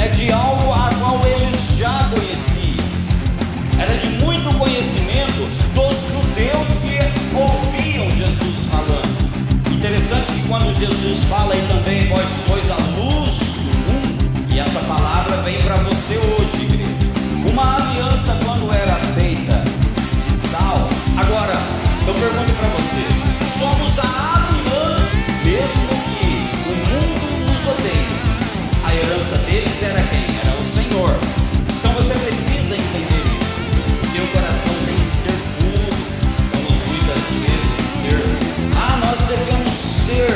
de algo a qual eles já conheciam. Era de muito conhecimento dos judeus que ouviam Jesus falando. Interessante que quando Jesus fala aí também, vós sois a luz do mundo, e essa palavra vem para você hoje, igreja. Uma aliança quando era feita de sal. Agora, eu pergunto para você, somos a aliança, mesmo que o mundo nos odeie. A herança deles era quem? Era o Senhor. Então você precisa entender isso. Teu coração tem que ser puro. Vamos muitas vezes ser. Nós devemos ser,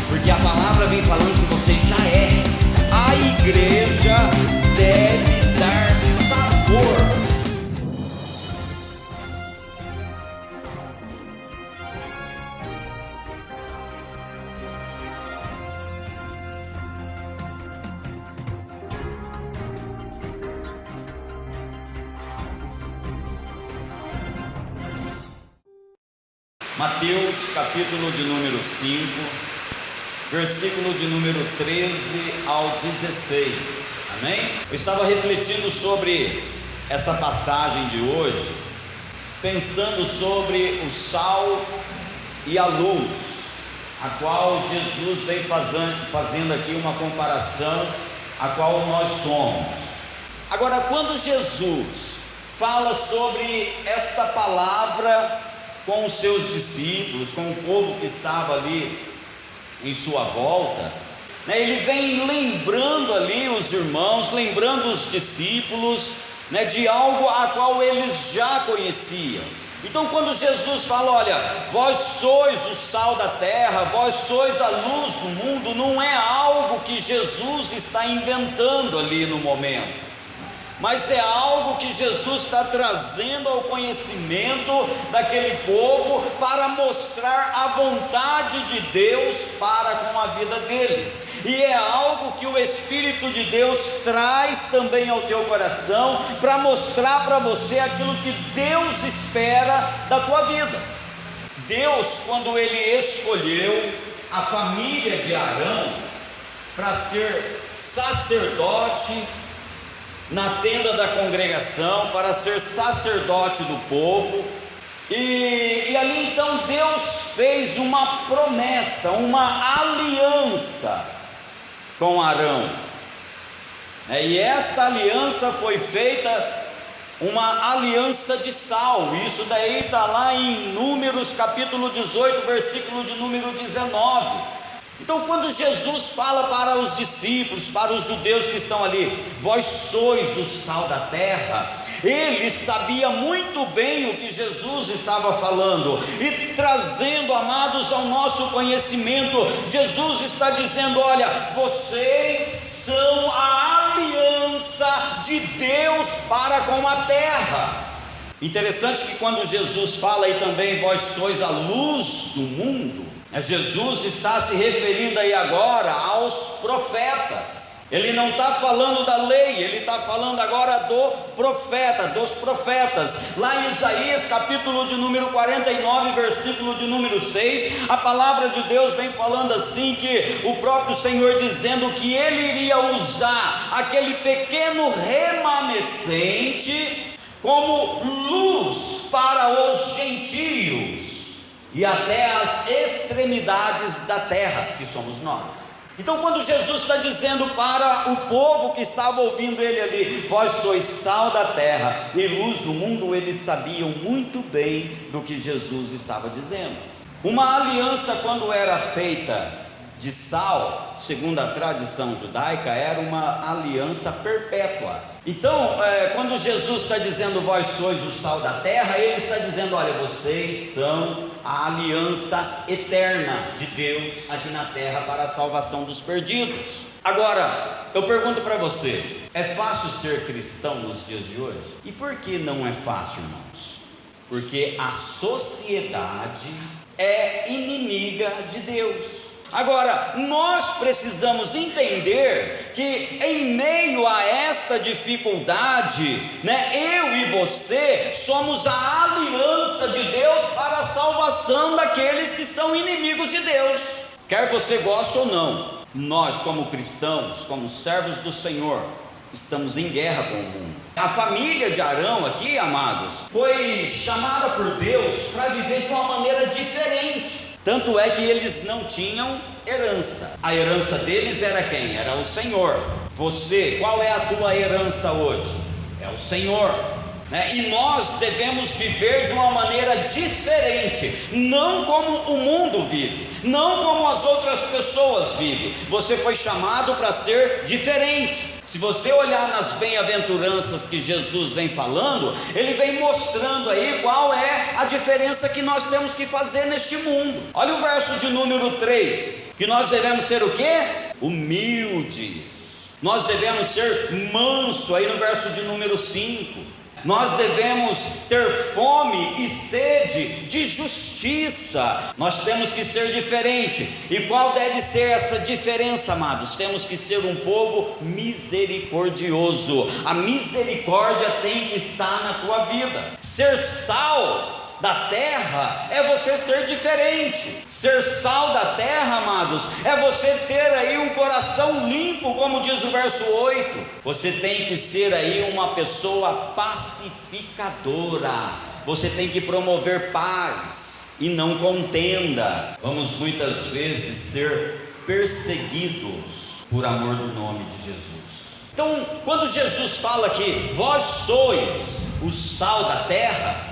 porque a palavra vem falando que você já é. A igreja deve dar sabor. Mateus capítulo de número 5, versículo de número 13 ao 16, amém? Eu estava refletindo sobre essa passagem de hoje, pensando sobre o sal e a luz, a qual Jesus vem fazendo aqui uma comparação, a qual nós somos. Agora, quando Jesus fala sobre esta palavra com os seus discípulos, com o povo que estava ali em sua volta, ele vem lembrando ali os irmãos, lembrando os discípulos, de algo a qual eles já conheciam. Então quando Jesus fala, olha, vós sois o sal da terra, vós sois a luz do mundo, não é algo que Jesus está inventando ali no momento, mas é algo que Jesus está trazendo ao conhecimento daquele povo para mostrar a vontade de Deus para com a vida deles, e é algo que o Espírito de Deus traz também ao teu coração, para mostrar para você aquilo que Deus espera da tua vida. Deus, quando Ele escolheu a família de Arão para ser sacerdote na tenda da congregação, para ser sacerdote do povo, e ali então Deus fez uma promessa, uma aliança com Arão, e essa aliança foi feita uma aliança de sal. Isso daí está lá em Números capítulo 18, versículo de número 19. Então quando Jesus fala para os discípulos, para os judeus que estão ali, vós sois o sal da terra, ele sabia muito bem o que Jesus estava falando, e trazendo, amados, ao nosso conhecimento, Jesus está dizendo, olha, vocês são a aliança de Deus para com a terra. Interessante que quando Jesus fala aí também, vós sois a luz do mundo, Jesus está se referindo aí agora aos profetas. Ele não está falando da lei, ele está falando agora do profeta, dos profetas. Lá em Isaías capítulo de número 49, versículo de número 6, a palavra de Deus vem falando assim, que o próprio Senhor dizendo que Ele iria usar aquele pequeno remanescente como luz para os gentios e até as extremidades da terra, que somos nós. Então quando Jesus está dizendo para o povo que estava ouvindo ele ali, vós sois sal da terra e luz do mundo, eles sabiam muito bem do que Jesus estava dizendo. Uma aliança, quando era feita de sal, segundo a tradição judaica, era uma aliança perpétua. Então, quando Jesus está dizendo, vós sois o sal da terra, Ele está dizendo, olha, vocês são a aliança eterna de Deus aqui na terra para a salvação dos perdidos. Agora, eu pergunto para você, é fácil ser cristão nos dias de hoje? E por que não é fácil, irmãos? Porque a sociedade é inimiga de Deus. Agora, nós precisamos entender que em meio a esta dificuldade, eu e você somos a aliança de Deus para a salvação daqueles que são inimigos de Deus, quer você goste ou não. nós, como cristãos, como servos do Senhor, estamos em guerra com o mundo. A família de Arão aqui, amados, foi chamada por Deus para viver de uma maneira diferente. Tanto é que eles não tinham herança. A herança deles era quem? Era o Senhor. Você, qual é a tua herança hoje? É o Senhor. E nós devemos viver de uma maneira diferente, não como o mundo vive, não como as outras pessoas vivem. Você foi chamado para ser diferente. Se você olhar nas bem-aventuranças que Jesus vem falando, ele vem mostrando aí qual é a diferença que nós temos que fazer neste mundo. Olha o verso de número 3, que nós devemos ser o quê? Humildes. Nós devemos ser manso, aí no verso de número 5. Nós devemos ter fome e sede de justiça. Nós temos que ser diferente. E qual deve ser essa diferença, amados? Temos que ser um povo misericordioso. A misericórdia tem que estar na tua vida. Ser sal da terra é você ser diferente. Ser sal da terra, amados, é você ter aí um coração limpo, como diz o verso 8. Você tem que ser aí uma pessoa pacificadora. Você tem que promover paz e não contenda. Vamos muitas vezes ser perseguidos por amor do nome de Jesus. Então, quando Jesus fala que vós sois o sal da terra,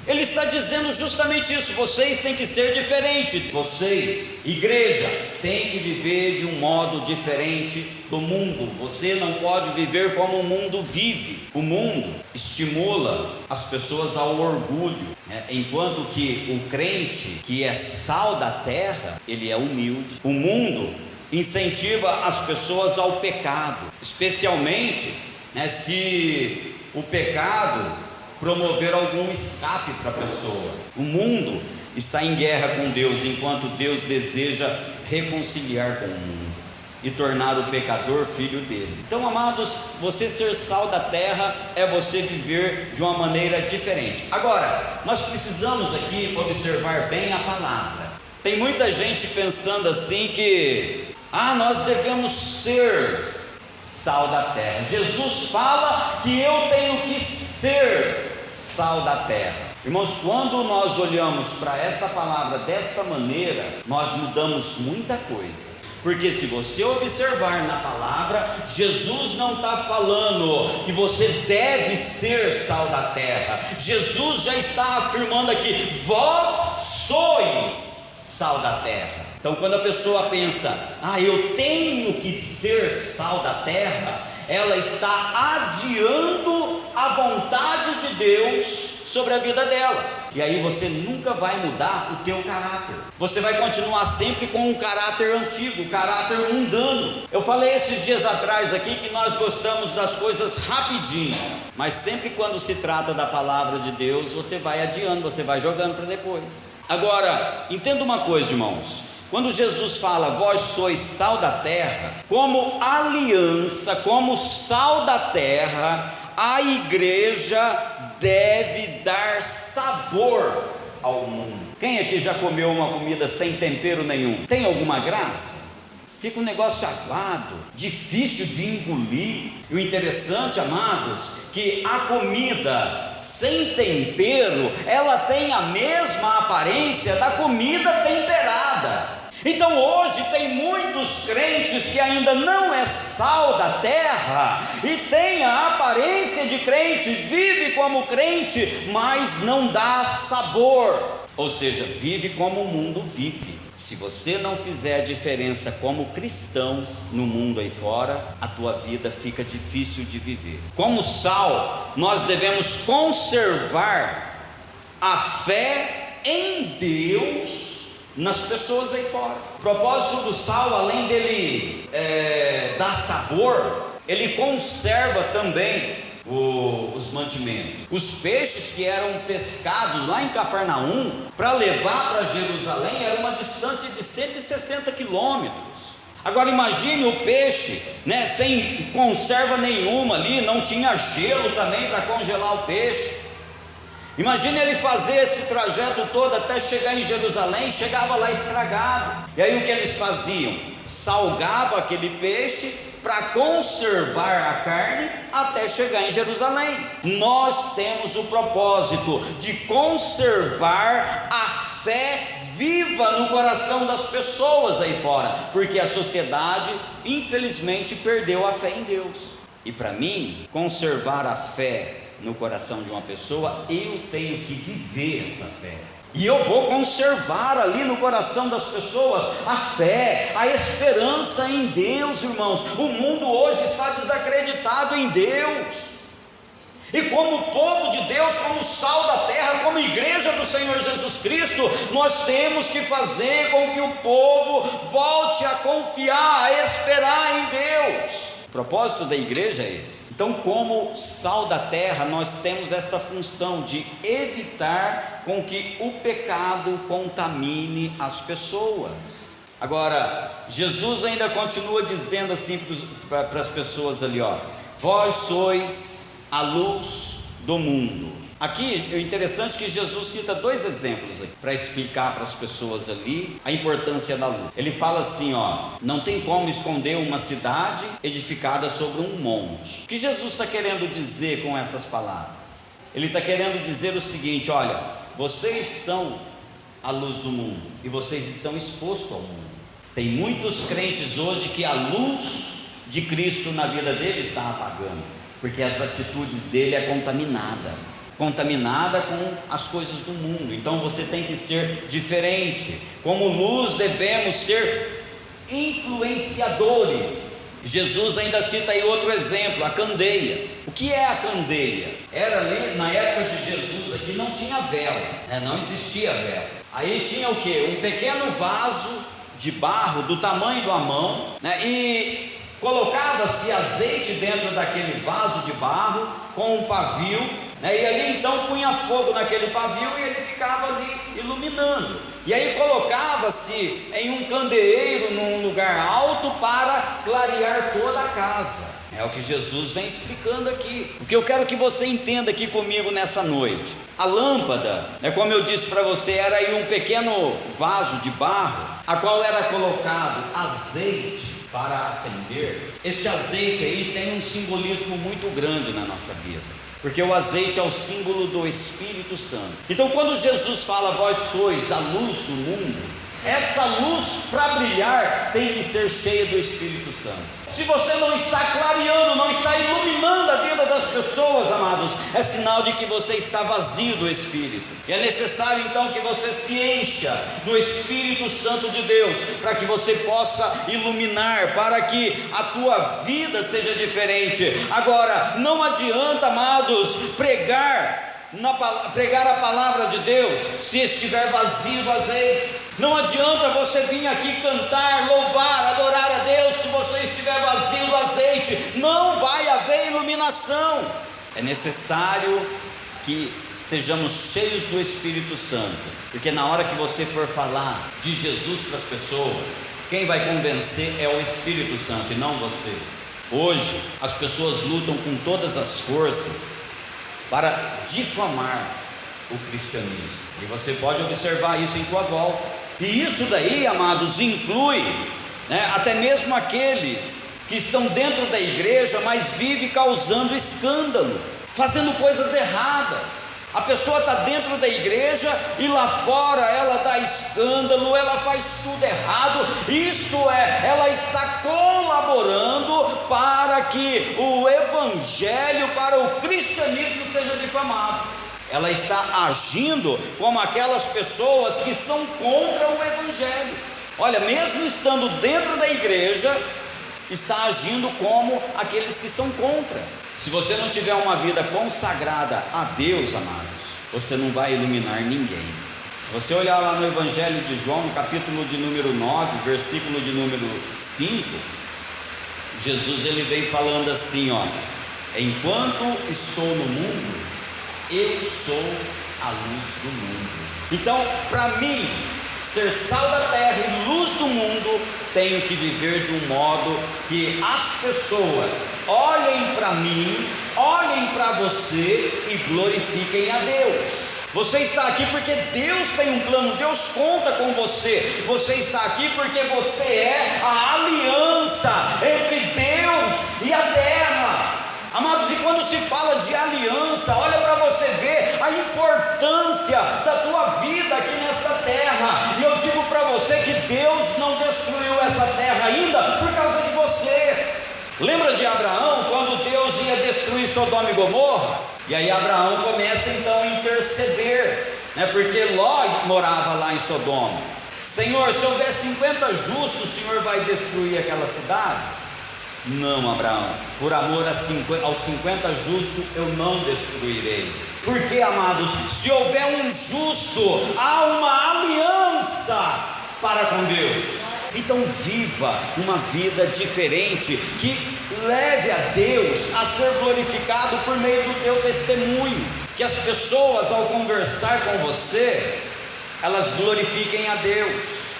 ele está dizendo justamente isso. Vocês têm que ser diferentes. Vocês, igreja, têm que viver de um modo diferente do mundo. Você não pode viver como o mundo vive. O mundo estimula as pessoas ao orgulho, enquanto que o crente, que é sal da terra, ele é humilde. O mundo incentiva as pessoas ao pecado, especialmente se o pecado promover algum escape para a pessoa. O mundo está em guerra com Deus, enquanto Deus deseja reconciliar com o mundo e tornar o pecador filho dele. Então, amados, você ser sal da terra é você viver de uma maneira diferente. Agora, nós precisamos aqui observar bem a palavra. Tem muita gente pensando assim que nós devemos ser sal da terra. Jesus fala que eu tenho que ser sal da terra. Irmãos, quando nós olhamos para esta palavra desta maneira, nós mudamos muita coisa. Porque se você observar na palavra, Jesus não está falando que você deve ser sal da terra. Jesus já está afirmando aqui: vós sois sal da terra. Então, quando a pessoa pensa, eu tenho que ser sal da terra, ela está adiando a vontade de Deus sobre a vida dela. E aí você nunca vai mudar o teu caráter. Você vai continuar sempre com um caráter antigo, um caráter mundano. Eu falei esses dias atrás aqui que nós gostamos das coisas rapidinho, mas sempre quando se trata da palavra de Deus, você vai adiando, você vai jogando para depois. Agora, entenda uma coisa, irmãos. Quando Jesus fala, vós sois sal da terra, como aliança, como sal da terra, a igreja deve dar sabor ao mundo. Quem aqui já comeu uma comida sem tempero nenhum? Tem alguma graça? Fica um negócio aguado, difícil de engolir. E o interessante, amados, que a comida sem tempero, ela tem a mesma aparência da comida temperada. Então hoje tem muitos crentes que ainda não é sal da terra e tem a aparência de crente, vive como crente, mas não dá sabor, ou seja, vive como o mundo vive. Se você não fizer a diferença como cristão no mundo aí fora, a tua vida fica difícil de viver. Como sal, nós devemos conservar a fé em Deus nas pessoas aí fora. O propósito do sal, além dele dar sabor, ele conserva também os mantimentos. Os peixes que eram pescados lá em Cafarnaum para levar para Jerusalém era uma distância de 160 quilômetros. Agora imagine o peixe, sem conserva nenhuma ali, não tinha gelo também para congelar o peixe. Imagine ele fazer esse trajeto todo até chegar em Jerusalém, chegava lá estragado. E aí o que eles faziam? salgava aquele peixe para conservar a carne até chegar em Jerusalém. Nós temos o propósito de conservar a fé viva no coração das pessoas aí fora, porque a sociedade infelizmente perdeu a fé em Deus. E para mim, conservar a fé no coração de uma pessoa, eu tenho que viver essa fé. E eu vou conservar ali no coração das pessoas a fé, a esperança em Deus, irmãos. O mundo hoje está desacreditado em Deus. E como povo de Deus, como sal da terra, como igreja do Senhor Jesus Cristo, nós temos que fazer com que o povo volte a confiar, a esperar em Deus. O propósito da igreja é esse. Então, como sal da terra, nós temos essa função de evitar com que o pecado contamine as pessoas. Agora, Jesus ainda continua dizendo assim para as pessoas ali, ó: vós sois a luz do mundo. Aqui é interessante que Jesus cita dois exemplos para explicar para as pessoas ali a importância da luz. Ele fala assim, ó: não tem como esconder uma cidade edificada sobre um monte. O que Jesus está querendo dizer com essas palavras? Ele está querendo dizer o seguinte: olha, vocês são a luz do mundo e vocês estão expostos ao mundo. Tem muitos crentes hoje que a luz de Cristo na vida deles está apagando, porque as atitudes dele é contaminada com as coisas do mundo. Então você tem que ser diferente. Como luz devemos ser influenciadores. Jesus ainda cita aí outro exemplo, a candeia. O que é a candeia? Era ali, na época de Jesus aqui não tinha vela, não existia vela. Aí tinha o que? Um pequeno vaso de barro do tamanho de uma mão, e colocava-se azeite dentro daquele vaso de barro com um pavio, e ali então punha fogo naquele pavio e ele ficava ali iluminando. E aí colocava-se em um candeeiro num lugar alto para clarear toda a casa. É o que Jesus vem explicando aqui. O que eu quero que você entenda aqui comigo nessa noite: a lâmpada, como eu disse para você, era aí um pequeno vaso de barro, a qual era colocado azeite para acender. Este azeite aí tem um simbolismo muito grande na nossa vida, porque o azeite é o símbolo do Espírito Santo. Então quando Jesus fala: vós sois a luz do mundo, essa luz, para brilhar, tem que ser cheia do Espírito Santo. Se você não está clareando, não está iluminando a vida das pessoas, amados, é sinal de que você está vazio do Espírito. E é necessário então que você se encha do Espírito Santo de Deus, para que você possa iluminar, para que a tua vida seja diferente. Agora, não adianta, amados, pregar a palavra de Deus se estiver vazio do azeite. Não adianta você vir aqui cantar, louvar, adorar a Deus se você estiver vazio do azeite. Não vai haver iluminação. É necessário que sejamos cheios do Espírito Santo, porque na hora que você for falar de Jesus para as pessoas, quem vai convencer é o Espírito Santo e não você. Hoje as pessoas lutam com todas as forças para difamar o cristianismo, e você pode observar isso em tua volta. E isso daí, amados, inclui até mesmo aqueles que estão dentro da igreja, mas vivem causando escândalo, fazendo coisas erradas. A pessoa está dentro da igreja e lá fora ela dá escândalo, ela faz tudo errado. Isto é, ela está colaborando para que o evangelho, para o cristianismo seja difamado. Ela está agindo como aquelas pessoas que são contra o evangelho. Olha, mesmo estando dentro da igreja, está agindo como aqueles que são contra. Se você não tiver uma vida consagrada a Deus, amados, você não vai iluminar ninguém. Se você olhar lá no Evangelho de João, no capítulo de número 9, versículo de número 5, Jesus ele vem falando assim, ó: enquanto estou no mundo, eu sou a luz do mundo. Então, para mim, ser sal da terra e luz do mundo, tenho que viver de um modo que as pessoas olhem para mim, olhem para você e glorifiquem a Deus. Você está aqui porque Deus tem um plano, Deus conta com você. Você está aqui porque você é a aliança entre Deus e a terra. Amados, e quando se fala de aliança, olha para você ver a importância da tua vida aqui nesta terra. E eu digo para você que Deus não destruiu essa terra ainda por causa de você. Lembra de Abraão, quando Deus ia destruir Sodoma e Gomorra? E aí Abraão começa então a interceder, né? Porque Ló morava lá em Sodoma. Senhor, se houver 50 justos, o Senhor vai destruir aquela cidade? Não, Abraão, por amor aos 50 justos eu não destruirei. Porque, amados, se houver um justo, há uma aliança para com Deus. Então viva uma vida diferente, que leve a Deus a ser glorificado por meio do teu testemunho. Que as pessoas, ao conversar com você, elas glorifiquem a Deus.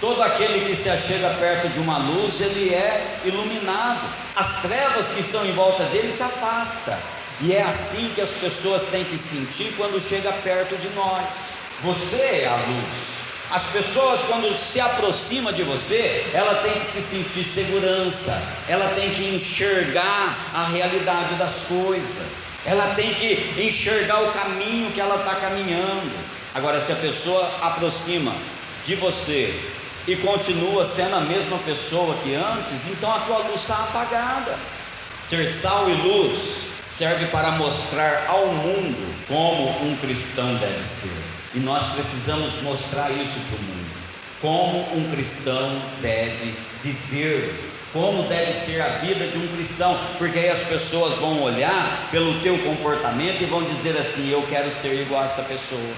Todo aquele que se achega perto de uma luz, ele é iluminado. As trevas que estão em volta dele se afastam. E é assim que as pessoas têm que sentir quando chega perto de nós. Você é a luz. As pessoas, quando se aproximam de você, ela tem que se sentir segurança, ela tem que enxergar a realidade das coisas, ela tem que enxergar o caminho que ela está caminhando. Agora, se a pessoa aproxima de você e continua sendo a mesma pessoa que antes, então a tua luz está apagada. Ser sal e luz serve para mostrar ao mundo como um cristão deve ser. E nós precisamos mostrar isso para o mundo, como um cristão deve viver, como deve ser a vida de um cristão, porque aí as pessoas vão olhar pelo teu comportamento e vão dizer assim: eu quero ser igual a essa pessoa.